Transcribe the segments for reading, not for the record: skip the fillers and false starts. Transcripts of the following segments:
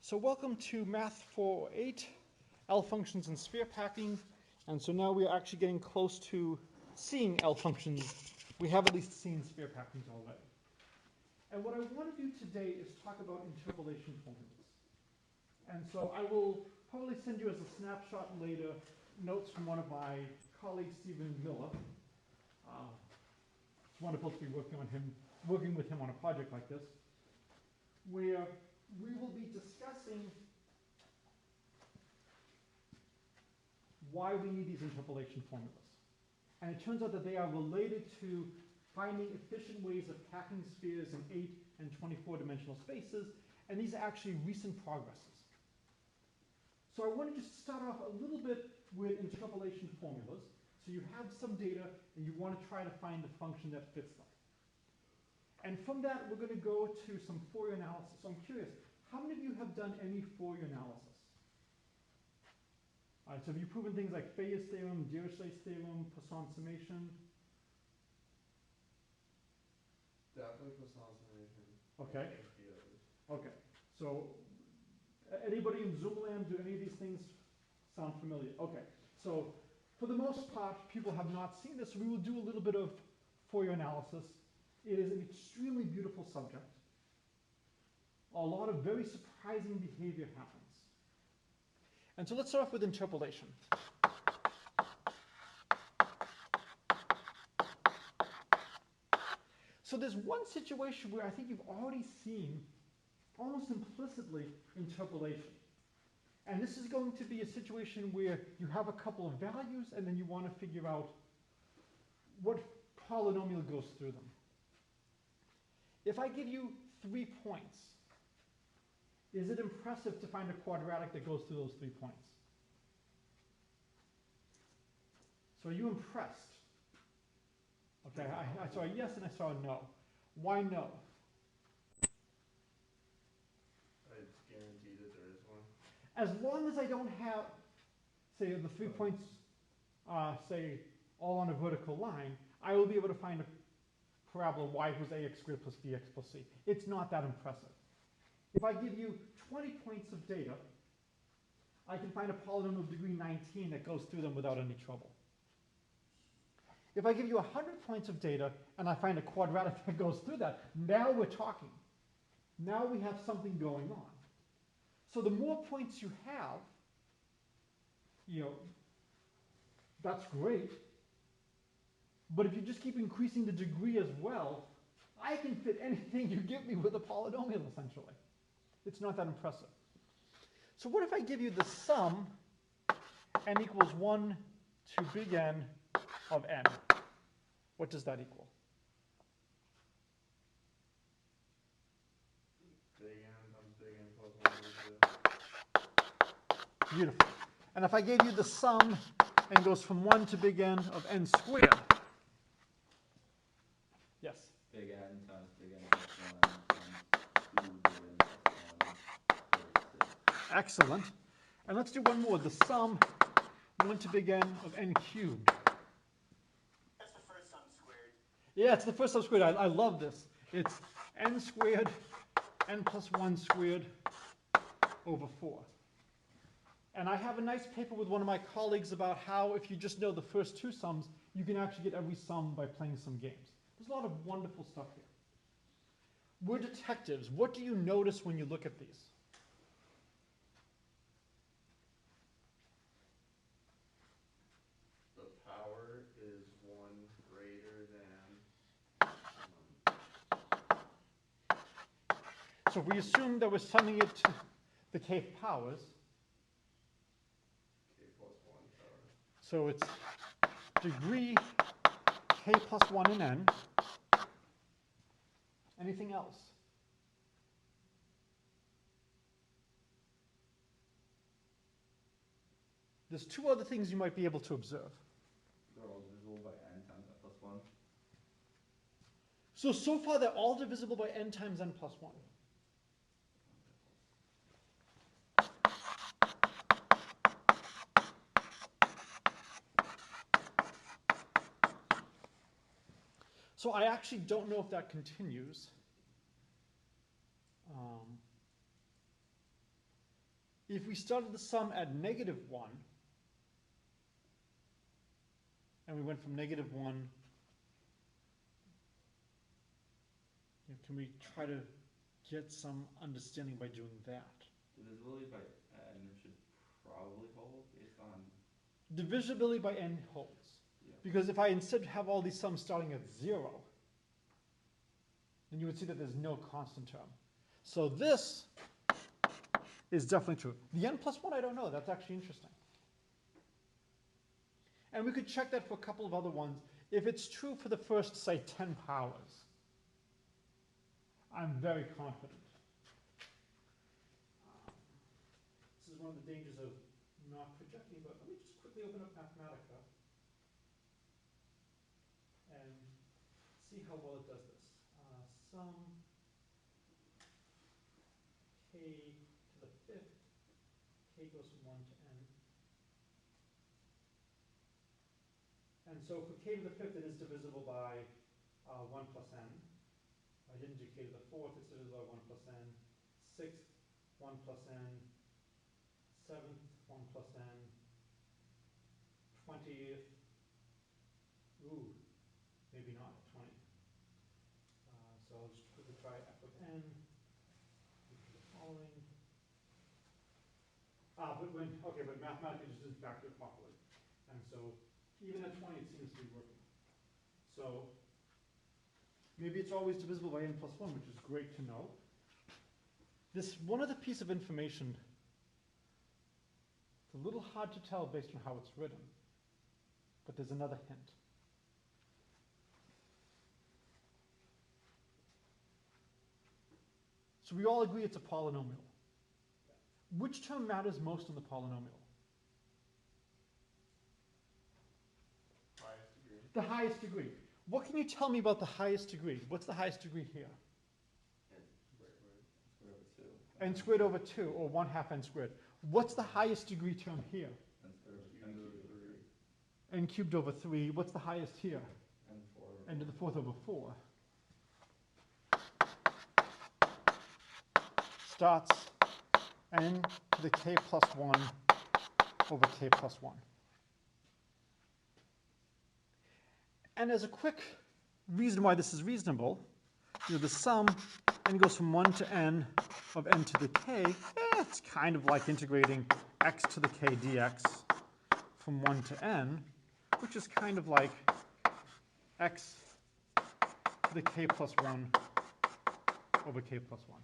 So welcome to Math 408, L functions and sphere packing. And so now we are actually getting close to seeing L functions. We have at least seen sphere packings already. And what I want to do today is talk about interpolation formulas. And so I will probably send you as a snapshot later notes from one of my colleagues, Stephen Miller. It's wonderful to be working with him on a project like this, where we will be discussing why we need these interpolation formulas. And it turns out that they are related to finding efficient ways of packing spheres in 8 and 24-dimensional spaces, and these are actually recent progresses. So I want to just start off a little bit with interpolation formulas. So you have some data, and you want to try to find the function that fits them. And from that, we're going to go to some Fourier analysis. So I'm curious, how many of you have done any Fourier analysis? All right, so have you proven things like Bayes' theorem, Dirichlet's theorem, Poisson summation? Definitely Poisson summation. Okay. Okay. So anybody in Zoomland, do any of these things sound familiar? Okay. So for the most part, people have not seen this. So we will do a little bit of Fourier analysis. It is an extremely beautiful subject. A lot of very surprising behavior happens. And so let's start off with interpolation. So there's one situation where I think you've already seen, almost implicitly, interpolation. And this is going to be a situation where you have a couple of values and then you want to figure out what polynomial goes through them. If I give you 3 points, is it impressive to find a quadratic that goes through those 3 points? So are you impressed? Okay, I saw a yes and I saw a no. Why no? It's guaranteed that there is one. As long as I don't have, say, the 3 points, say, all on a vertical line, I will be able to find a parabola y equals ax squared plus bx plus c. It's not that impressive. If I give you 20 points of data, I can find a polynomial of degree 19 that goes through them without any trouble. If I give you 100 points of data and I find a quadratic that goes through that, now we're talking. Now we have something going on. So the more points you have, that's great. But if you just keep increasing the degree as well, I can fit anything you give me with a polynomial, essentially. It's not that impressive. So what if I give you the sum n equals 1 to big N of n? What does that equal? Big N times big N plus 1 Beautiful. And if I gave you the sum n goes from 1 to big N of n squared? Yes? Big N times big N plus 1 times 2 big N plus 1. Excellent. And let's do one more. The sum 1 to big N of n cubed. That's the first sum squared. Yeah, it's the first sum squared. I love this. It's n squared, n plus 1 squared over 4. And I have a nice paper with one of my colleagues about how if you just know the first 2 sums, you can actually get every sum by playing some games. There's a lot of wonderful stuff here. We're detectives. What do you notice when you look at these? The power is 1 greater than. So if we assume that we're summing it to the kth powers, K plus 1 power. so it's degree k plus 1 in n. Anything else? There's 2 other things you might be able to observe. They're all divisible by n times n plus 1. So far they're all divisible by n times n plus 1. So I actually don't know if that continues. If we started the sum at -1, and we went from -1, can we try to get some understanding by doing that? Divisibility by n should probably hold based on, Divisibility by n holds. yeah. Because if I instead have all these sums starting at 0, then you would see that there's no constant term. So this is definitely true. The n plus 1, I don't know. That's actually interesting. And we could check that for a couple of other ones. If it's true for the first, say, 10 powers, I'm very confident. This is one of the dangers of not projecting, but let me just quickly open up Mathematica and see how well it does this. Sum k to the 5th, k goes from 1 to n. And so for k to the 5th, it is divisible by 1 plus n. I didn't do k to the 4th, it's divisible by 1 plus n. 6th, 1 plus n. 7th, 1 plus n. 20th, ooh, maybe not 20. So I'll just quickly try f of n. The following. But mathematically just didn't factor it properly. And so even at 20, it seems to be working. So maybe it's always divisible by n plus 1, which is great to know. This one other piece of information, it's a little hard to tell based on how it's written, but there's another hint. So we all agree it's a polynomial. Which term matters most in the polynomial? Highest degree. The highest degree. What can you tell me about the highest degree? What's the highest degree here? N squared over 2, or 1/2 n squared. What's the highest degree term here? N cubed over 3. What's the highest here? N to the 4th over 4. Starts n to the k plus 1 over k plus 1. And as a quick reason why this is reasonable, the sum n goes from 1 to n of n to the k, it's kind of like integrating x to the k dx from 1 to n, which is kind of like x to the k plus 1 over k plus 1.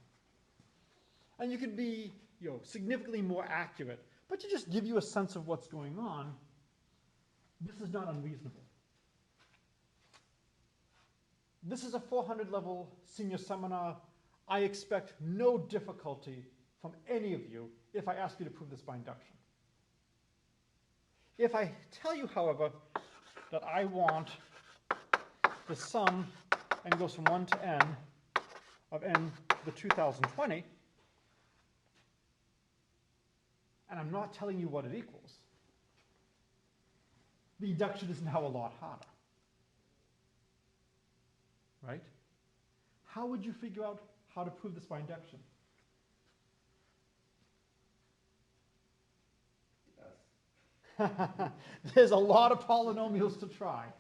And you could be significantly more accurate, but to just give you a sense of what's going on, this is not unreasonable. This is a 400 level senior seminar. I expect no difficulty from any of you if I ask you to prove this by induction. If I tell you, however, that I want the sum n goes from 1 to n of n to the 2020, and I'm not telling you what it equals, the induction is now a lot harder. Right? How would you figure out how to prove this by induction? Yes. There's a lot of polynomials to try.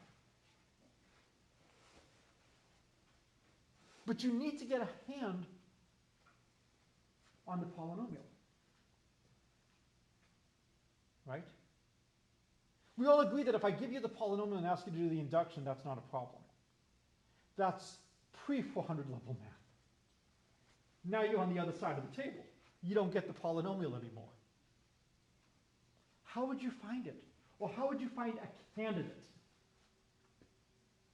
But you need to get a hand on the polynomial. Right? We all agree that if I give you the polynomial and ask you to do the induction, that's not a problem. That's pre-400 level math. Now you're on the other side of the table. You don't get the polynomial anymore. How would you find it? Or how would you find a candidate?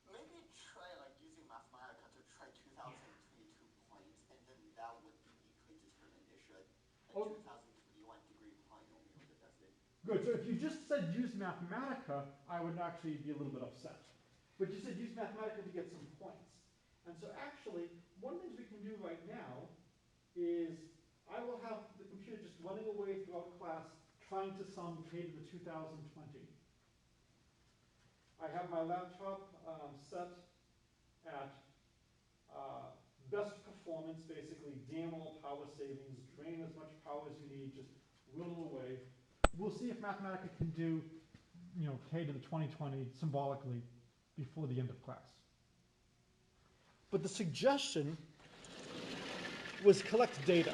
Maybe try using Mathematica to try 2022 points, and then that would uniquely determine it should a 2021 degree polynomial if that's it. Good. So if you just said use Mathematica, I would actually be a little bit upset. But you said use Mathematica to get some points. And so actually, one of the things we can do right now is I will have the computer just running away throughout class trying to sum k to the 2020. I have my laptop set at best performance, basically damn all power savings, drain as much power as you need, just whittle away. We'll see if Mathematica can do, k to the 2020 symbolically before the end of class. But the suggestion was collect data.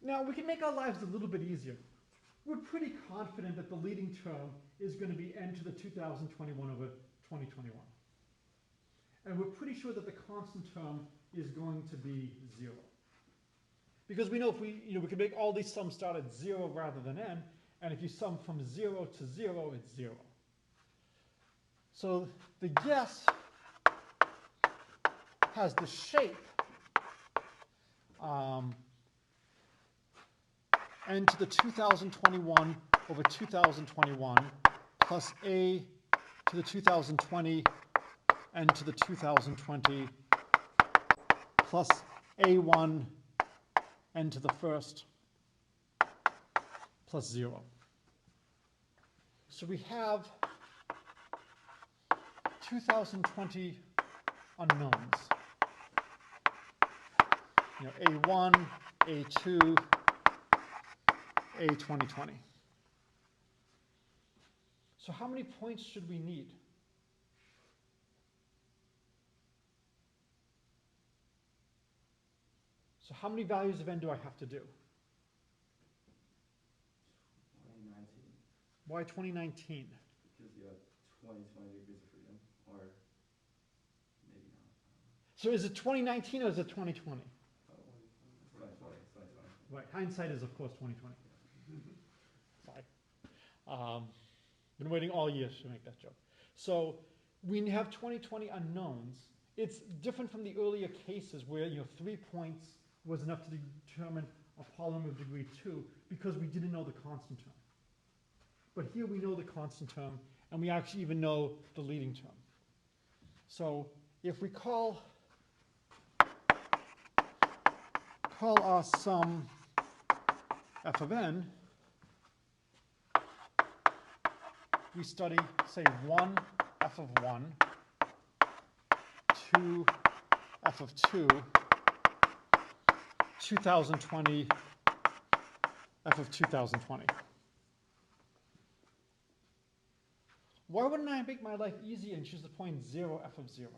Now, we can make our lives a little bit easier. We're pretty confident that the leading term is going to be n to the 2021 over 2021. And we're pretty sure that the constant term is going to be 0. Because we know if we can make all these sums start at 0 rather than n, and if you sum from 0 to 0, it's 0. So the guess has the shape n to the 2021 over 2021 plus a to the 2020 n to the 2020 plus a1 n to the first plus 0. So we have 2020 unknowns. A1, A2, A2020. So how many points should we need? So how many values of n do I have to do? 2019. Why 2019? Because you have 20 degrees of freedom, or maybe not. So is it 2019 or is it 2020? 2020. Right, hindsight is of course 2020. Sorry. Been waiting all year to make that joke. So we have 2020 unknowns. It's different from the earlier cases where 3 points was enough to determine a polynomial of degree 2 because we didn't know the constant term. But here we know the constant term, and we actually even know the leading term. So if we call our sum f of n, we study, say, 1 f of 1, 2 f of 2, 2020 f of 2020. Why wouldn't I make my life easy and choose the point 0 f of 0?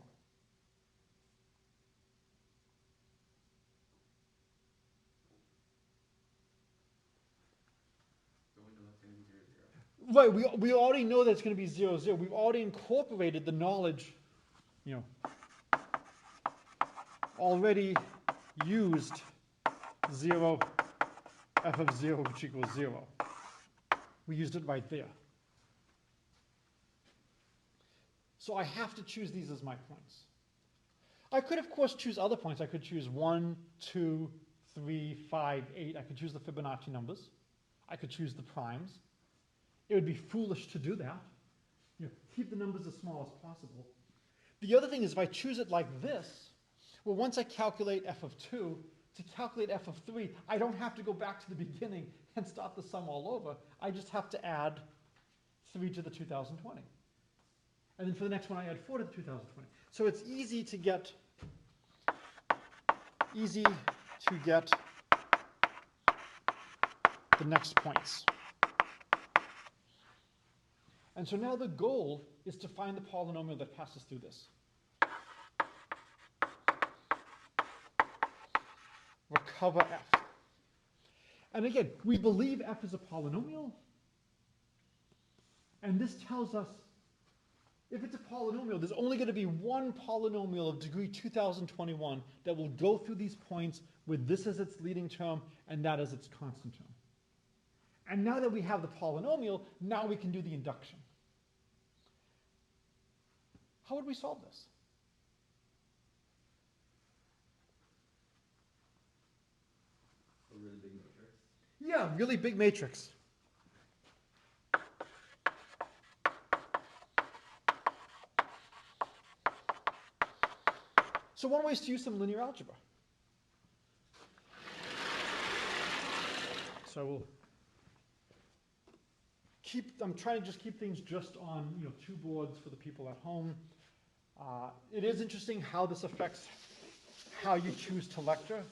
Right, we already know that it's going to be 0, 0. We've already incorporated the knowledge, already used 0 f of 0, which equals 0. We used it right there. So I have to choose these as my points. I could, of course, choose other points. I could choose 1, 2, 3, 5, 8. I could choose the Fibonacci numbers. I could choose the primes. It would be foolish to do that. Keep the numbers as small as possible. The other thing is if I choose it like this, well, once I calculate f of 2, to calculate f of 3, I don't have to go back to the beginning and start the sum all over. I just have to add 3 to the 2020. And then for the next one, I add 4 to the 2020. So it's easy to get the next points. And so now the goal is to find the polynomial that passes through this. Recover f. And again, we believe f is a polynomial. And this tells us if it's a polynomial, there's only going to be one polynomial of degree 2021 that will go through these points with this as its leading term and that as its constant term. And now that we have the polynomial, now we can do the induction. How would we solve this? A really big matrix. Yeah, really big matrix. So one way is to use some linear algebra. So I'm trying to just keep things just on 2 boards for the people at home. It is interesting how this affects how you choose to lecture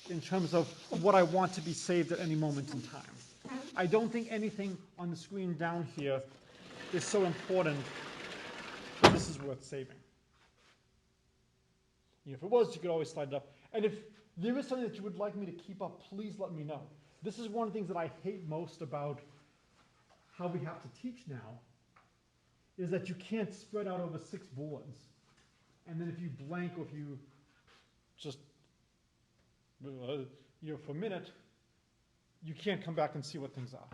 in terms of what I want to be saved at any moment in time. I don't think anything on the screen down here is so important that this is worth saving. If it was, you could always slide it up. And if there is something that you would like me to keep up, please let me know. This is one of the things that I hate most about how we have to teach now, is that you can't spread out over 6 bullets. And then if you blank or if you just, for a minute, you can't come back and see what things are.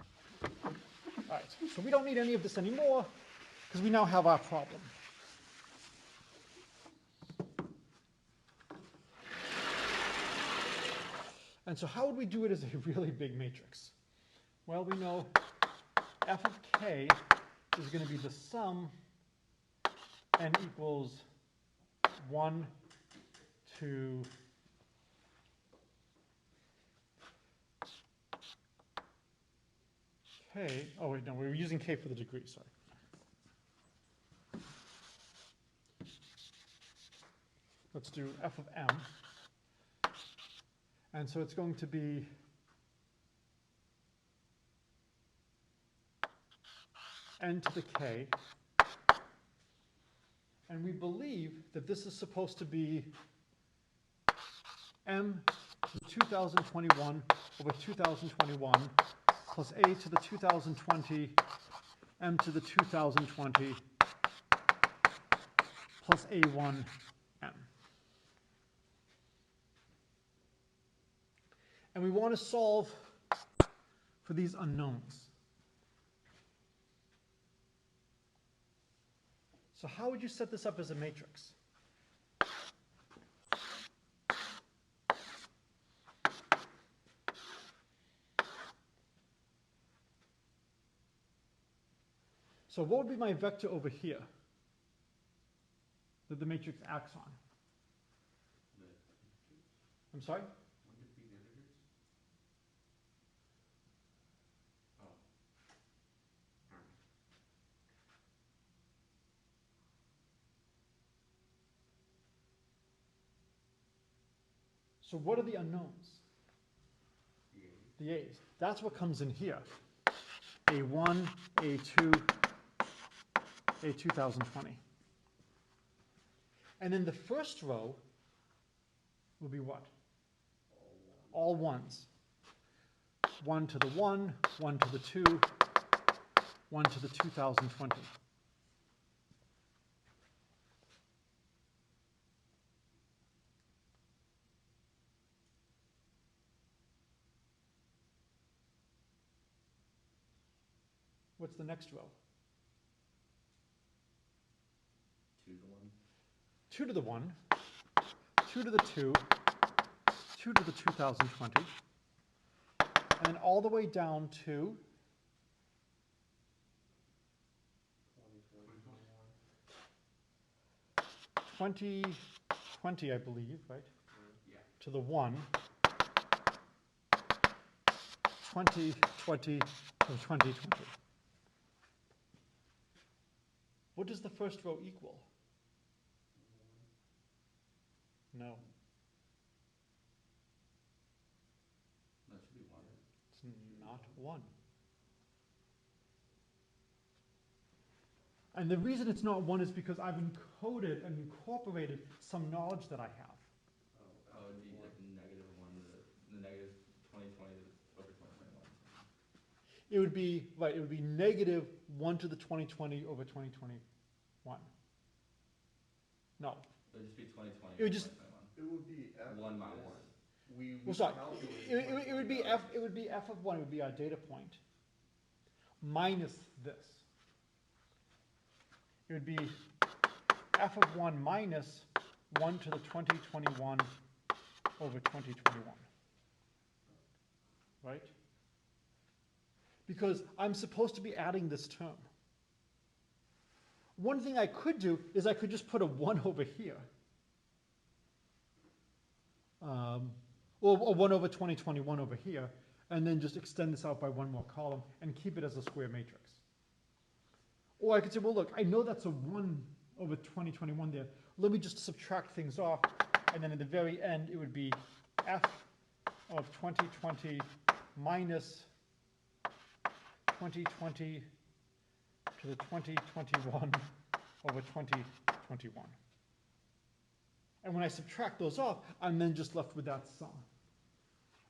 All right, so we don't need any of this anymore because we now have our problem. And so how would we do it as a really big matrix? Well, we know f of k is going to be the sum n equals 1 to k. Oh, wait, no, we were using k for the degree, sorry. Let's do f of m. And so it's going to be n to the k. And we believe that this is supposed to be m to the 2021 over 2021 plus a to the 2020 m to the 2020 plus a1 m. And we want to solve for these unknowns. So how would you set this up as a matrix? So what would be my vector over here that the matrix acts on? I'm sorry? So what are the unknowns? The A's. That's what comes in here. A1, A2, A2020. And then the first row will be what? All ones. 1 to the 1, 1 to the 2, 1 to the 2020. What's the next row? 2 to the 1. 2 to the 1, 2 to the 2, 2 to the 2020, and then all the way down to 2020, I believe, right? Yeah. To the 1, 2020 to 2020. What does the first row equal? No. That should be 1. It's not 1. And the reason it's not 1 is because I've encoded and incorporated some knowledge that I have. Oh, it would be like -1 to the negative 2020 over 2021. It would be, right, it would be -1 to the 2020 over 2021. No. It would just be 2020 It would over just, 2021. It would be f. 1 minus. well, sorry, it would be f. It would be f of 1. It would be our data point minus this. It would be f of 1 minus 1 to the 2021 over 2021. Right? Because I'm supposed to be adding this term. One thing I could do is I could just put a 1 over here. Or 1 over 2021 over here, and then just extend this out by 1 more column and keep it as a square matrix. Or I could say, well, look, I know that's a 1 over 2021 there. Let me just subtract things off, and then at the very end, it would be f of 2020 minus 2020 to the 2021 over 2021. And when I subtract those off, I'm then just left with that sum.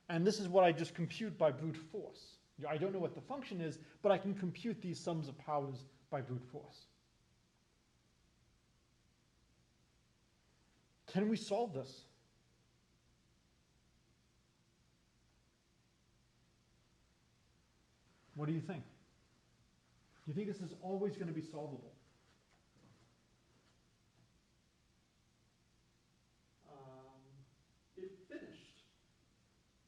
And this is what I just compute by brute force. I don't know what the function is, but I can compute these sums of powers by brute force. Can we solve this? What do you think? Do you think this is always going to be solvable? It finished.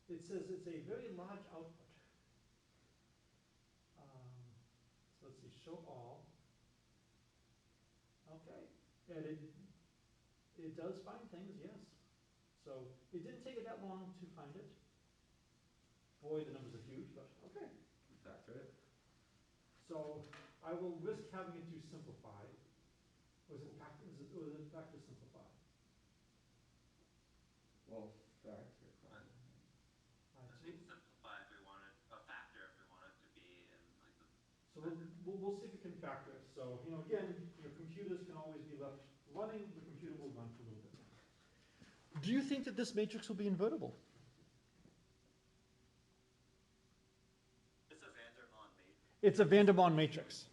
It says it's a very large output. So let's see, show all. Okay, and it does find things, yes. So it didn't take it that long to find it. Boy, the numbers are huge, but okay. Factor it. So I will risk having it to simplify. Or is it factor simplify? Well, factor, fine. I think simplify if we wanted a factor if we wanted to be in like the. So we'll see if we can factor it. So again, your computers can always be left running. The computer will run for a little bit. Do you think that this matrix will be invertible? It's a Vandermonde matrix. It's a Vandermonde matrix.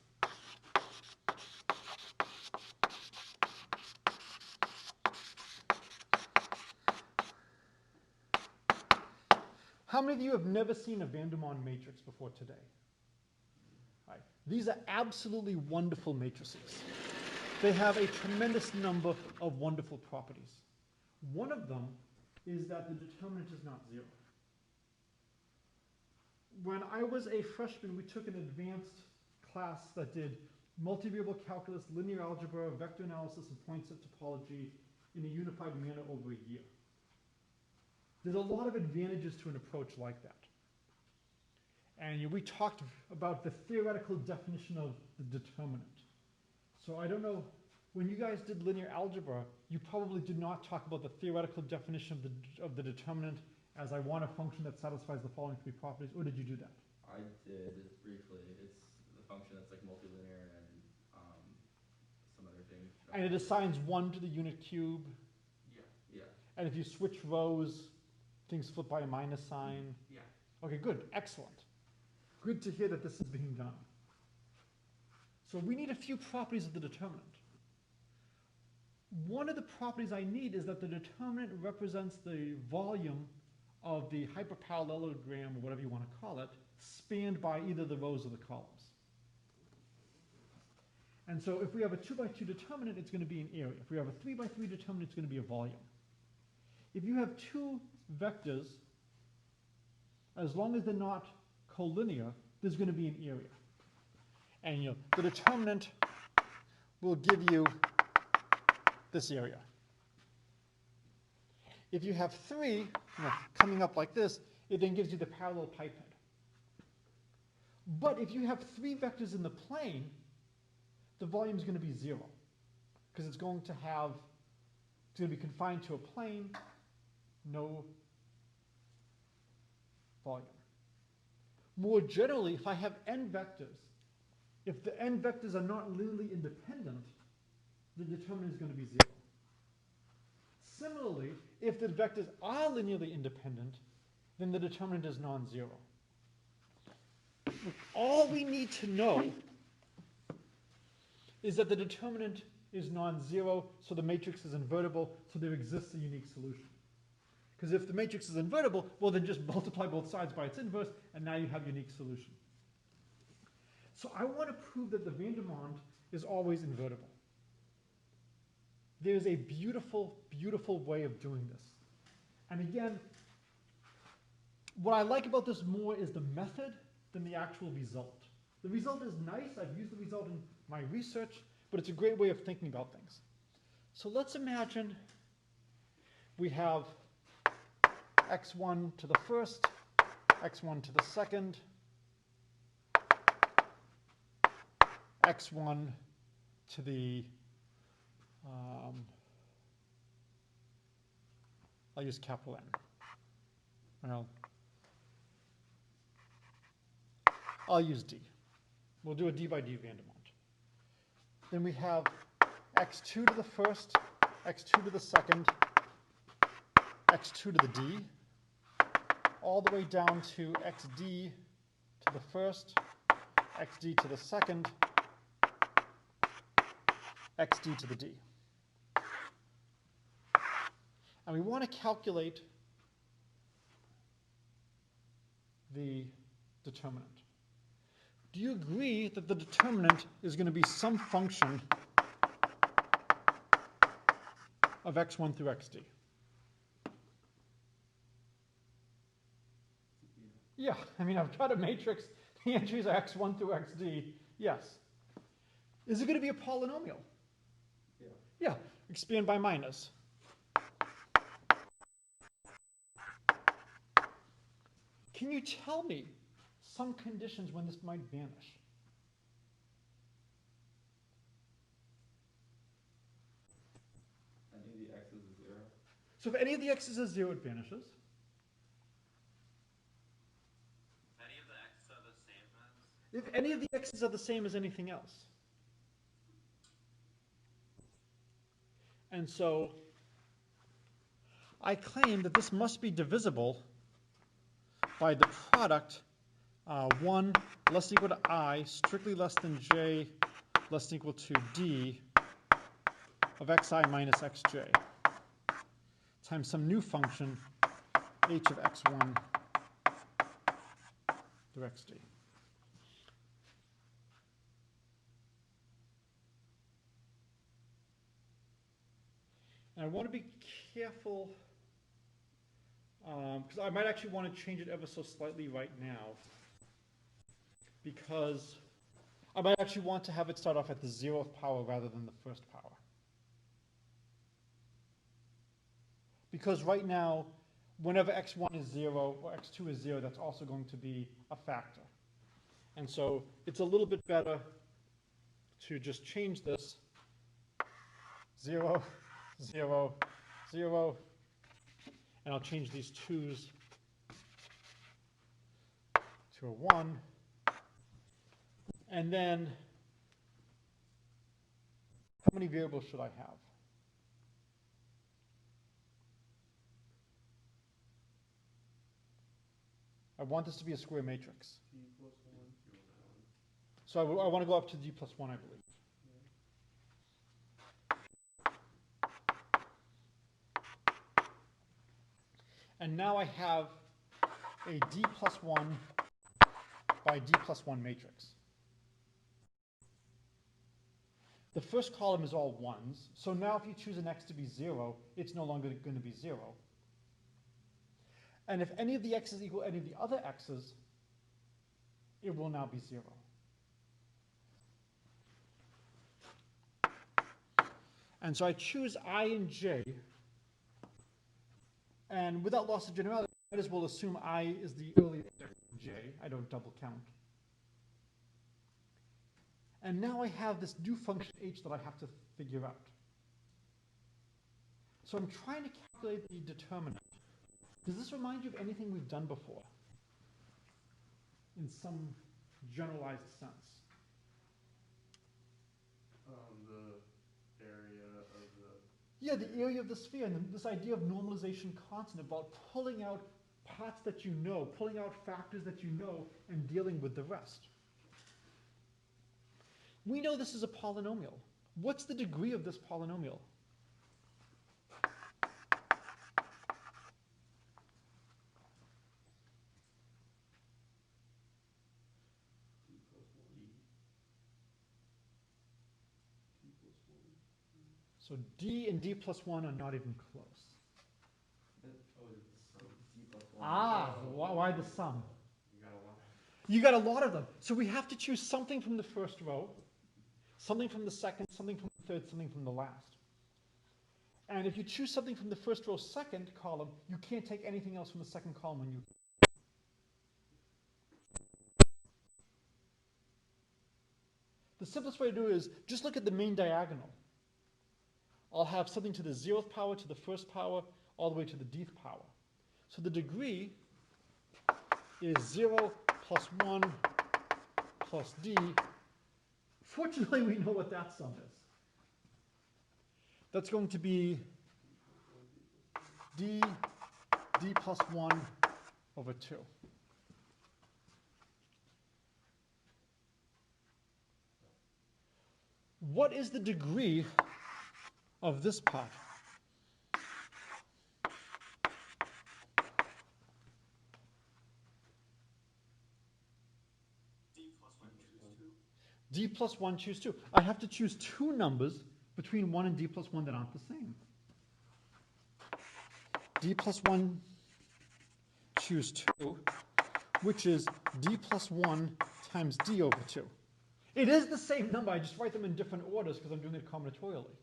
How many of you have never seen a Vandermonde matrix before today? Right. These are absolutely wonderful matrices. They have a tremendous number of wonderful properties. One of them is that the determinant is not zero. When I was a freshman, we took an advanced class that did multivariable calculus, linear algebra, vector analysis, and point set topology in a unified manner over a year. There's a lot of advantages to an approach like that. And we talked about the theoretical definition of the determinant. So I don't know, when you guys did linear algebra, you probably did not talk about the theoretical definition of the determinant as I want a function that satisfies the following three properties, or did you do that? I did briefly. It's the function that's like multilinear and some other thing. And it assigns 1 to the unit cube. Yeah. And if you switch rows, things flip by a minus sign. Yeah. Okay, good, excellent. Good to hear that this is being done. So we need a few properties of the determinant. One of the properties I need is that the determinant represents the volume of the hyperparallelogram, or whatever you want to call it, spanned by either the rows or the columns. And so if we have a 2 by 2 determinant, it's going to be an area. If we have a 3 by 3 determinant, it's going to be a volume. If you have two vectors, as long as they're not collinear, there's going to be an area. And the determinant will give you this area. If you have 3 coming up like this, it then gives you the parallel pipe head. But if you have 3 vectors in the plane, the volume is going to be 0, because it's going to be confined to a plane, no volume. More generally, if I have n vectors, if the n vectors are not linearly independent, the determinant is going to be 0. Similarly, if the vectors are linearly independent, then the determinant is non-zero. All we need to know is that the determinant is non-zero, so the matrix is invertible, so there exists a unique solution. Because if the matrix is invertible, well, then just multiply both sides by its inverse, and now you have a unique solution. So I want to prove that the Vandermonde is always invertible. There's a beautiful, beautiful way of doing this. And again, what I like about this more is the method than the actual result. The result is nice. I've used the result in my research, but it's a great way of thinking about things. So let's imagine we have x1 to the first, x1 to the second, x1 to the I'll use capital N. Well, I'll use D. We'll do a D by D Vandermonde. Then we have x2 to the first, x2 to the second, x2 to the D, all the way down to xd to the first, xd to the second, xd to the D. And we want to calculate the determinant. Do you agree that the determinant is going to be some function of x1 through xd? Yeah, I mean, I've got a matrix. The entries are x1 through xd. Yes. Is it going to be a polynomial? Yeah. Yeah, expand by minus. Can you tell me some conditions when this might vanish? Any of the x's is 0. So if any of the x's is 0, it vanishes. Any of the x's are the same as? If any of the x's are the same as anything else. And so I claim that this must be divisible by the product 1 less than equal to I, strictly less than j, less than equal to d of xi minus xj times some new function h of x1 through xd. And I want to be careful because I might actually want to change it ever so slightly right now, because I might actually want to have it start off at the 0th power rather than the first power. Because right now, whenever x1 is 0 or x2 is 0, that's also going to be a factor. And so it's a little bit better to just change this 0, 0, 0, and I'll change these 2's to a 1. And then, how many variables should I have? I want this to be a square matrix. D plus 1. So I want to go up to D plus 1, I believe. And now I have a D plus 1 by D plus 1 matrix. The first column is all 1s. So now if you choose an x to be 0, it's no longer going to be 0. And if any of the x's equal any of the other x's, it will now be 0. And so I choose I and j. And without loss of generality, I might as well assume I is the earlier j. I don't double count. And now I have this new function h that I have to figure out. So I'm trying to calculate the determinant. Does this remind you of anything we've done before? In some generalized sense. The area of the... Yeah, the area of the sphere, and this idea of normalization constant, about pulling out parts that you know, pulling out factors that you know, and dealing with the rest. We know this is a polynomial. What's the degree of this polynomial? So D and D plus 1 are not even close. Oh, is it the sum? D plus 1. Ah, why the sum? You got a lot. You got a lot of them. So we have to choose something from the first row, something from the second, something from the third, something from the last. And if you choose something from the first row, second column, you can't take anything else from the second column when you... The simplest way to do it is just look at the main diagonal. I'll have something to the 0th power, to the 1st power, all the way to the dth power. So the degree is 0 plus 1 plus d. Fortunately, we know what that sum is. That's going to be d plus 1 over 2. What is the degree of this part? D plus 1 choose 2. I have to choose two numbers between 1 and d plus 1 that aren't the same. D plus 1 choose 2, which is d plus 1 times d over 2. It is the same number, I just write them in different orders because I'm doing it combinatorially.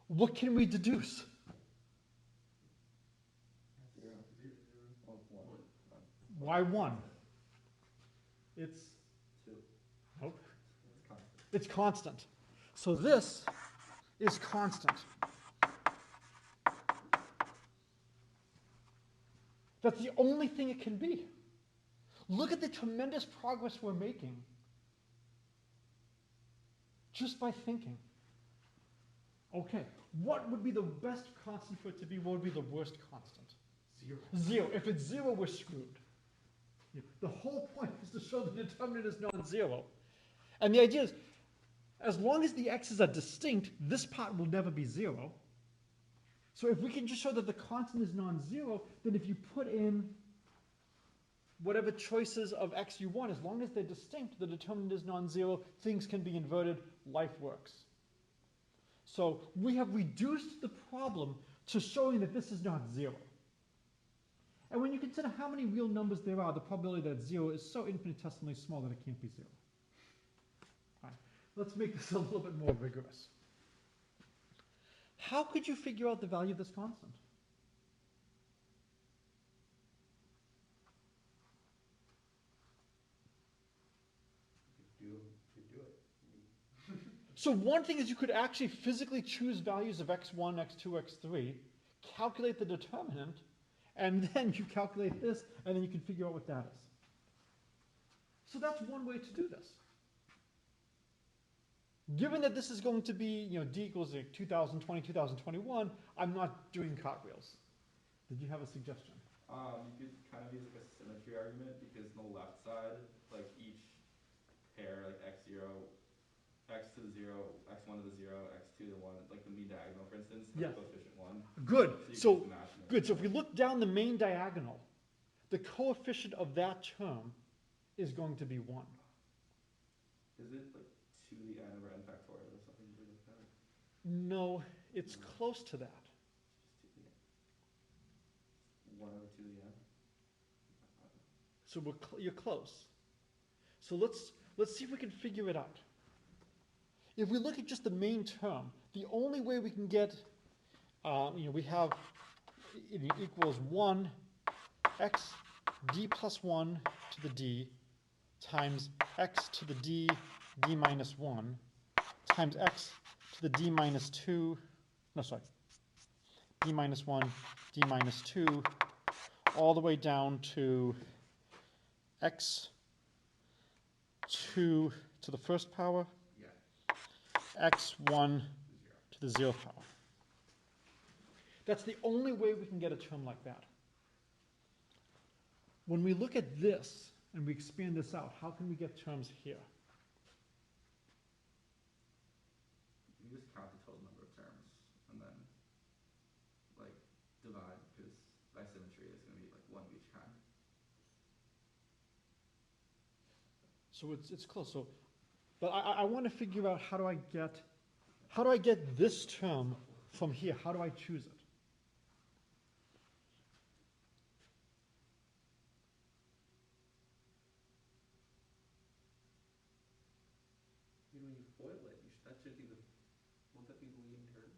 What can we deduce? 0. Oh, 1. Why 1? It's 2. nope. It's constant. It's constant. So this is constant. That's the only thing it can be. Look at the tremendous progress we're making just by thinking. Okay, what would be the best constant for it to be? What would be the worst constant? 0. 0. If it's 0, we're screwed. The whole point is to show the determinant is non-zero. And the idea is, as long as the x's are distinct, this part will never be 0. So if we can just show that the constant is non-zero, then if you put in whatever choices of x you want, as long as they're distinct, the determinant is non-zero, things can be inverted, life works. So we have reduced the problem to showing that this is not 0. And when you consider how many real numbers there are, the probability that 0 is so infinitesimally small that it can't be 0. All right, let's make this a little bit more rigorous. How could you figure out the value of this constant? You could do it. So one thing is you could actually physically choose values of x1, x2, x3, calculate the determinant, and then you calculate this, and then you can figure out what that is. So that's one way to do this. Given that this is going to be, d equals 2020, 2021, I'm not doing cartwheels. Did you have a suggestion? You could kind of use like a symmetry argument, because on the left side, like each pair, like x0, x to the 0, x1 to the 0, x2 to the 1, like the mean diagonal, for instance, like Yeah. coefficient 1. Good. So Good. if we look down the main diagonal, the coefficient of that term is going to be 1. Is it like 2 to the n over n factorial or something like that? No, it's close to that. Just 2 to the n. 1 over 2 to the n? So you're close. So let's see if we can figure it out. If we look at just the main term, the only way we can get, we have it equals 1 x d plus 1 to the d times x to the d minus 1 times x to the d minus 2, d minus 1, d minus 2, all the way down to x2 to the first power, x1 to the 0th power. That's the only way we can get a term like that. When we look at this and we expand this out, how can we get terms here? You just count the total number of terms and then like divide, because by symmetry it's going to be like 1 of each kind. So it's close. So, but I want to figure out how do I get this term from here? How do I choose it? When you FOIL it, that should be won't that be the leading term?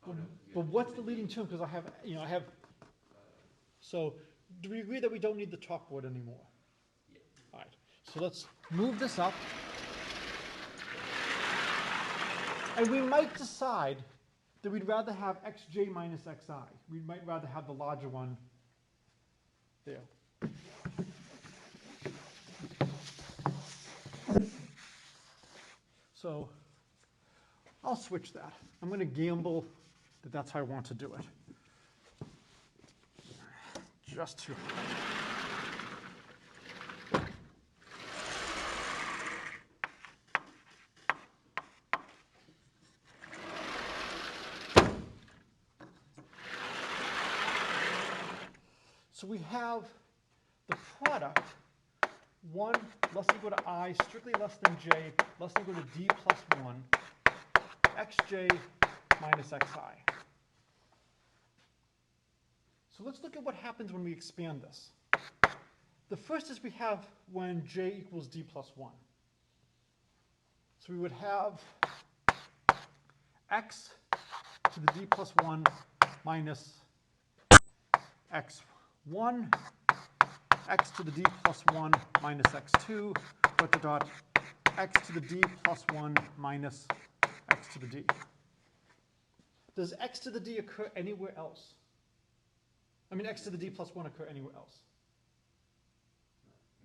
Well, no, But what's the leading term? Because I have. So, do we agree that we don't need the chalkboard anymore? Yeah. All right. So let's move this up. And we might decide that we'd rather have xj minus xi. We might rather have the larger one there. So I'll switch that. I'm going to gamble that that's how I want to do it. Just to. So we have the product, 1 less than equal to I, strictly less than j, less than equal to d plus 1, xj minus xi. So let's look at what happens when we expand this. The first is we have when j equals d plus 1. So we would have x to the d plus 1 minus x1, x to the d plus 1 minus x2, dot x to the d plus 1 minus x to the d. Does x to the d occur anywhere else? I mean, x to the d plus 1 occur anywhere else?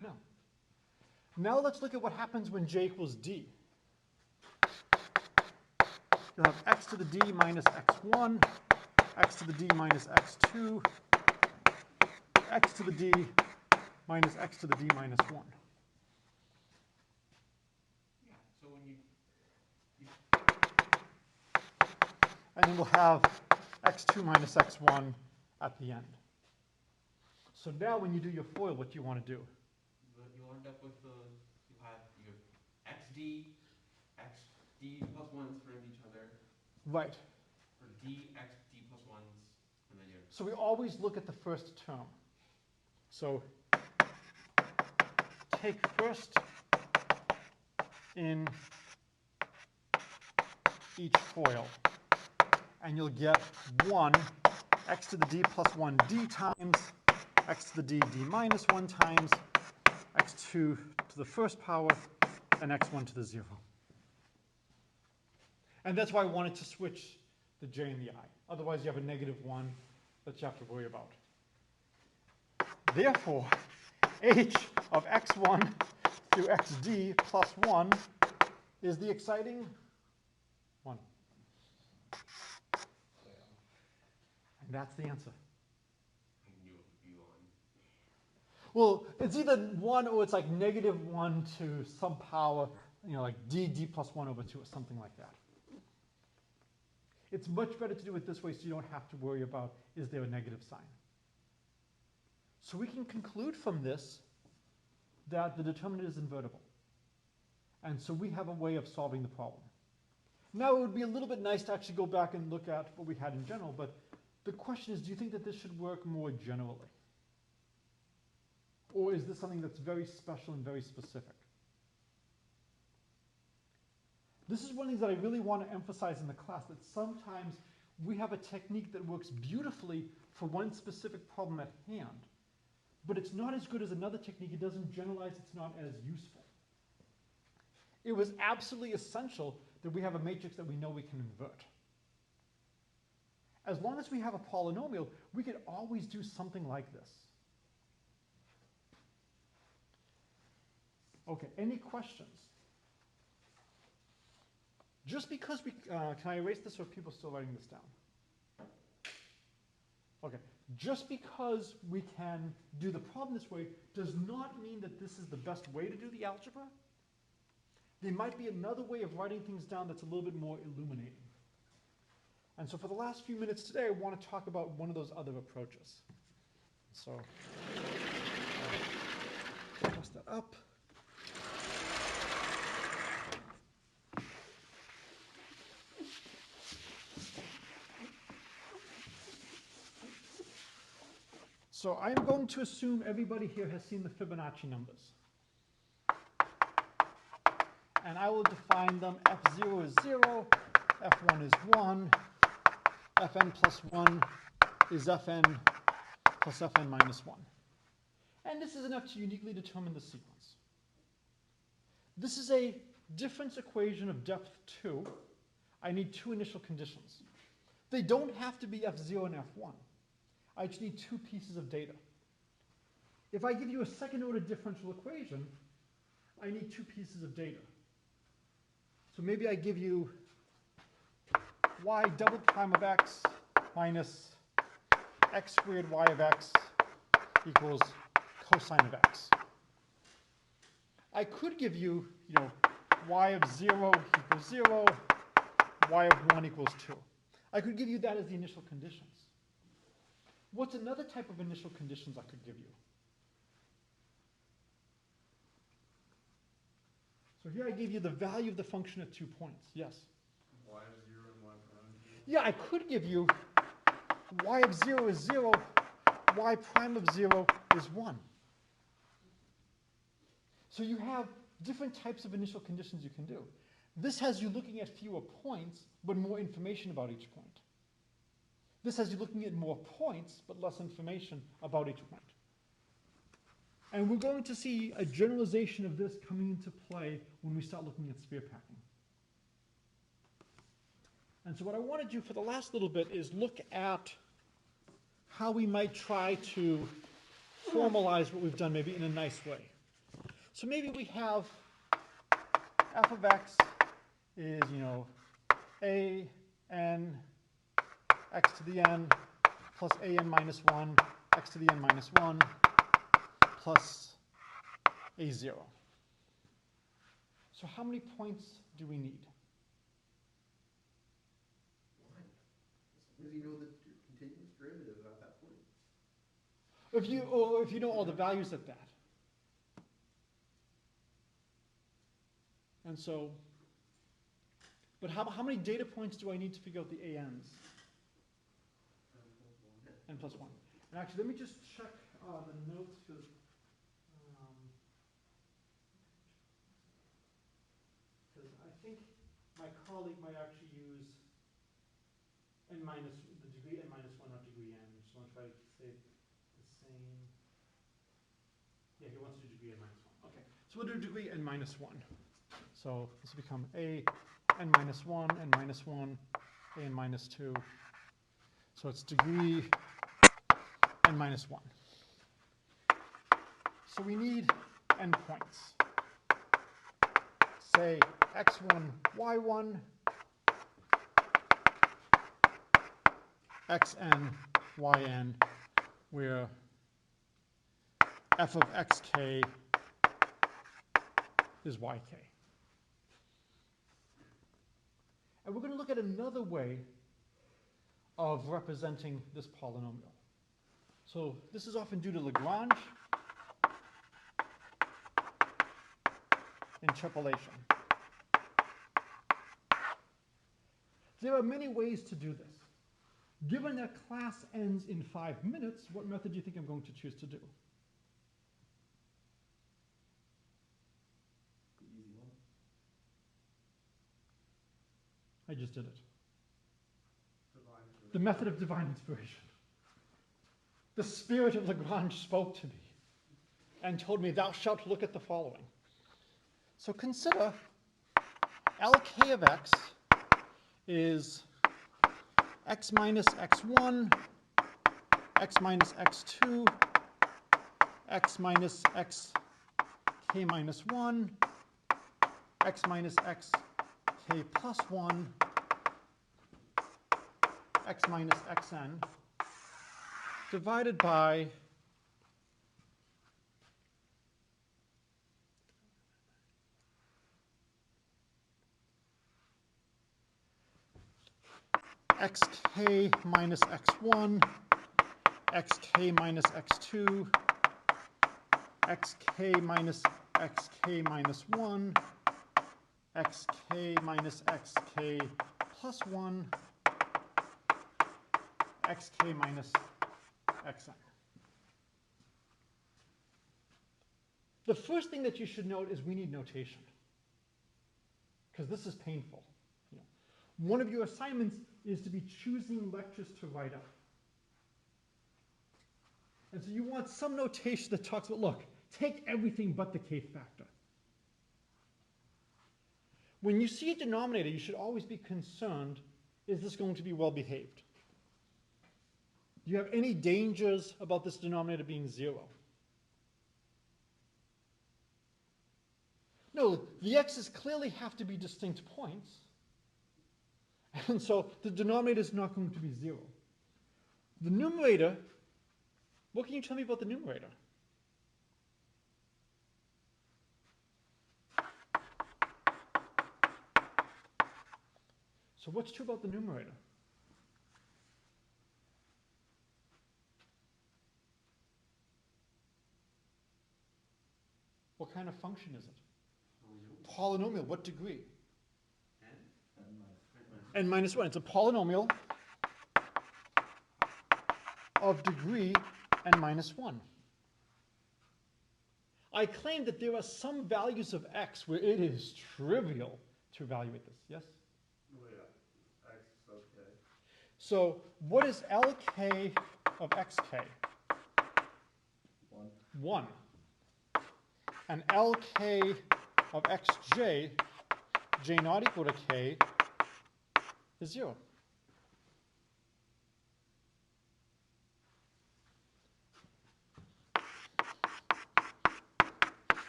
No. Now let's look at what happens when j equals d. You'll have x to the d minus x1, x to the d minus x2, x to the d minus x to the d minus 1. Yeah, so when you And then we'll have x2 minus x1 at the end. So now when you do your FOIL, what do you want to do? you'll end up with you have xd, xd plus 1s for each other, Right. or d, xd plus 1s, and then you're. So we always look at the first term. So take first in each FOIL, and you'll get 1 x to the d plus 1 d times x to the d minus 1 times x2 to the first power and x1 to the 0. And that's why I wanted to switch the j and the I. Otherwise you have a -1 that you have to worry about. Therefore, h of x1 through xd plus 1 is the exciting one. And that's the answer. I knew it would be 1. Well, it's either 1 or it's like -1 to some power, like d plus 1 over 2 or something like that. It's much better to do it this way so you don't have to worry about, is there a negative sign? So we can conclude from this that the determinant is invertible. And so we have a way of solving the problem. Now it would be a little bit nice to actually go back and look at what we had in general, but the question is, do you think that this should work more generally? Or is this something that's very special and very specific? This is one of the things that I really want to emphasize in the class, that sometimes we have a technique that works beautifully for one specific problem at hand, but it's not as good as another technique. It doesn't generalize. It's not as useful. It was absolutely essential that we have a matrix that we know we can invert. As long as we have a polynomial, we could always do something like this. Okay, any questions? Just because we, can I erase this or are people still writing this down? Okay, just because we can do the problem this way does not mean that this is the best way to do the algebra. There might be another way of writing things down that's a little bit more illuminating. And so for the last few minutes today, I want to talk about one of those other approaches. So, adjust that up. So I'm going to assume everybody here has seen the Fibonacci numbers. And I will define them. F0 is 0, F1 is 1, Fn plus 1 is Fn plus Fn minus 1. And this is enough to uniquely determine the sequence. This is a difference equation of depth 2. I need two initial conditions. They don't have to be f0 and f1. I just need two pieces of data. If I give you a second order differential equation, I need two pieces of data. So maybe I give you y double prime of x minus x squared y of x equals cosine of x. I could give you, y of 0 equals 0, y of 1 equals 2. I could give you that as the initial conditions. What's another type of initial conditions I could give you? So here I gave you the value of the function at 2 points. Yes? Y of 0 and y prime. Yeah, I could give you y of 0 is 0, y prime of 0 is 1. So you have different types of initial conditions you can do. This has you looking at fewer points, but more information about each point. This has you looking at more points, but less information about each point. And we're going to see a generalization of this coming into play when we start looking at sphere packing. And so what I want to do for the last little bit is look at how we might try to formalize what we've done maybe in a nice way. So maybe we have f of x is, a n x to the n plus a n minus 1 x to the n minus 1 plus a0. So how many points do we need? One. As long as you know that your continuous derivative at that point. If you know all the values at that. And so, but how many data points do I need to figure out the ANs? N plus 1. And actually, let me just check the notes because I think my colleague might actually use the degree n minus 1, not degree n. Just want to try to say the same. Yeah, he wants to do degree n minus 1. Okay, so we'll do degree n minus 1. So this will become a n minus 1, n minus 1, a n minus 2. So it's degree n minus 1. So we need n points. Say x1, y1, xn, yn, where f of xk is yk. And we're going to look at another way of representing this polynomial. So this is often due to Lagrange interpolation. There are many ways to do this. Given that class ends in 5 minutes, what method do you think I'm going to choose to do? The easy one. I just did it. Divine The method of divine inspiration. The spirit of Lagrange spoke to me and told me, thou shalt look at the following. So consider Lk of x is x minus x1, x minus x2, x minus xk minus 1, x minus xk plus 1, x minus xn, divided by xk minus x1, xk minus x2, xk minus xk minus 1, xk minus xk plus 1, xk minus xn. The first thing that you should note is we need notation, because this is painful. One of your assignments is to be choosing lectures to write up. And so you want some notation that talks about, look, take everything but the kth factor. when you see a denominator, you should always be concerned, is this going to be well behaved? Do you have any dangers about this denominator being 0? No, the x's clearly have to be distinct points. And so the denominator is not going to be 0. The numerator, what can you tell me about the numerator? So what's true about the numerator? What kind of function is it? Polynomial. What degree? N minus 1. It's a polynomial of degree n minus 1. I claim that there are some values of x where it is trivial to evaluate this. Yes? Oh yeah, x is okay. So what is Lk of xk? 1. And Lk of xj, j not equal to k, is 0.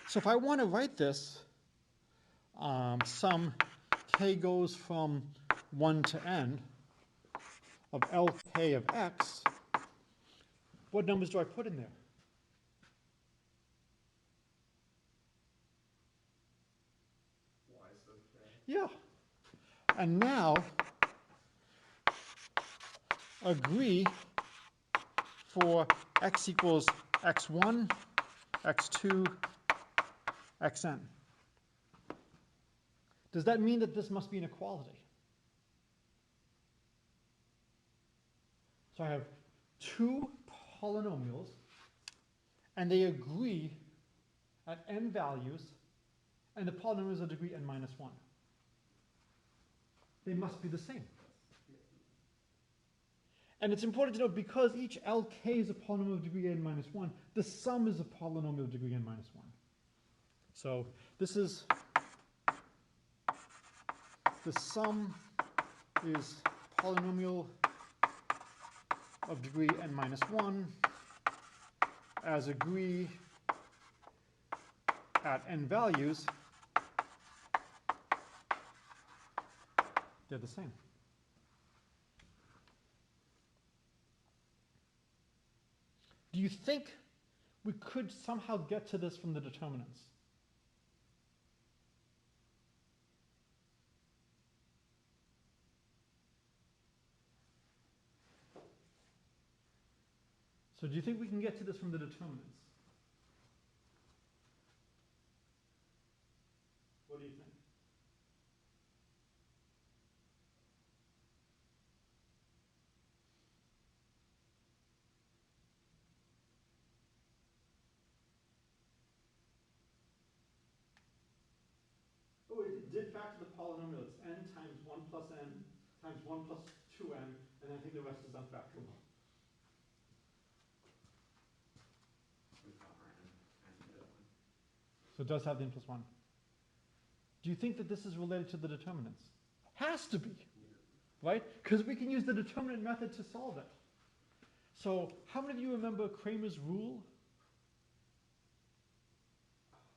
So if I want to write this, sum k goes from 1 to n of Lk of x, what numbers do I put in there? Y sub k. Yeah. And now, agree for x equals x1, x2, xn. Does that mean that this must be an equality? So I have two polynomials, and they agree at n values, and the polynomials of degree n minus 1. They must be the same. And it's important to note, because each Lk is a polynomial of degree n minus 1, the sum is a polynomial of degree n minus 1. So this is, the sum is polynomial of degree n minus 1 as agree at n values. They're the same. Do you think we could somehow get to this from the determinants? So do you think we can get to this from the determinants? What do you think? Oh, it did factor the polynomial. It's n times 1 plus n times 1 plus 2n, and I think the rest is unfactorable. So it does have the n plus 1. Do you think that this is related to the determinants? Has to be, right? Because we can use the determinant method to solve it. So how many of you remember Kramer's rule?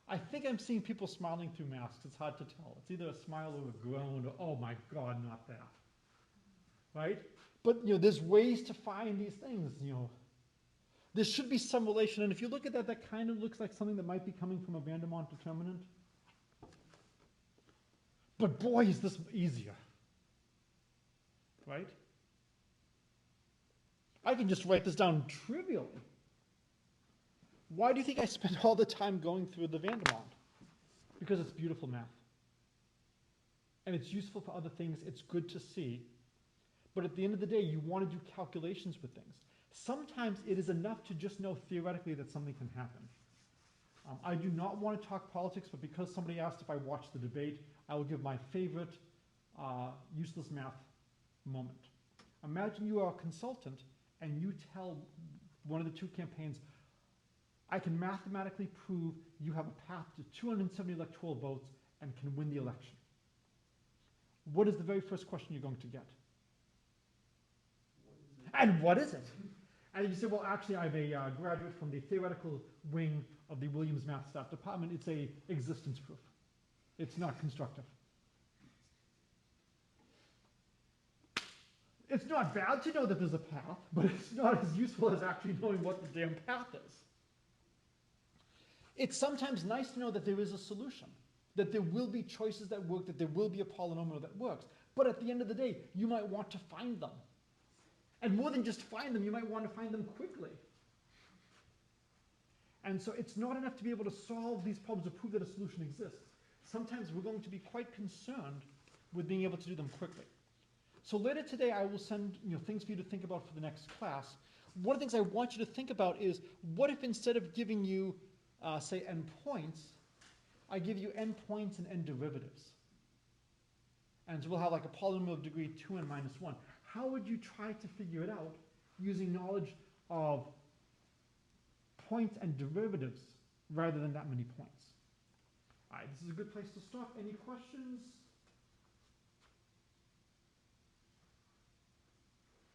I think I'm seeing people smiling through masks. It's hard to tell. It's either a smile or a groan or, oh my God, not that. Right? But, there's ways to find these things, There should be some relation. And if you look at that, that kind of looks like something that might be coming from a Vandermonde determinant. But boy, is this easier. Right? I can just write this down trivially. Why do you think I spend all the time going through the Vandermonde? Because it's beautiful math. And it's useful for other things. It's good to see. But at the end of the day, you want to do calculations with things. Sometimes it is enough to just know theoretically that something can happen. I do not want to talk politics, but because somebody asked if I watched the debate, I will give my favorite useless math moment. Imagine you are a consultant and you tell one of the two campaigns, I can mathematically prove you have a path to 270 electoral votes and can win the election. what is the very first question you're going to get? And what is it? And you say, well, actually, I'm a graduate from the theoretical wing of the Williams Math Staff Department. It's a existence proof. It's not constructive. It's not bad to know that there's a path, but it's not as useful as actually knowing what the damn path is. It's sometimes nice to know that there is a solution, that there will be choices that work, that there will be a polynomial that works. But at the end of the day, you might want to find them. And more than just find them, you might want to find them quickly. And so it's not enough to be able to solve these problems or prove that a solution exists. Sometimes we're going to be quite concerned with being able to do them quickly. So later today, I will send things for you to think about for the next class. One of the things I want you to think about is, what if instead of giving you, say, n points, I give you n points and n derivatives? And so we'll have like a polynomial of degree 2n minus 1. How would you try to figure it out using knowledge of points and derivatives rather than that many points? All right, this is a good place to stop. Any questions?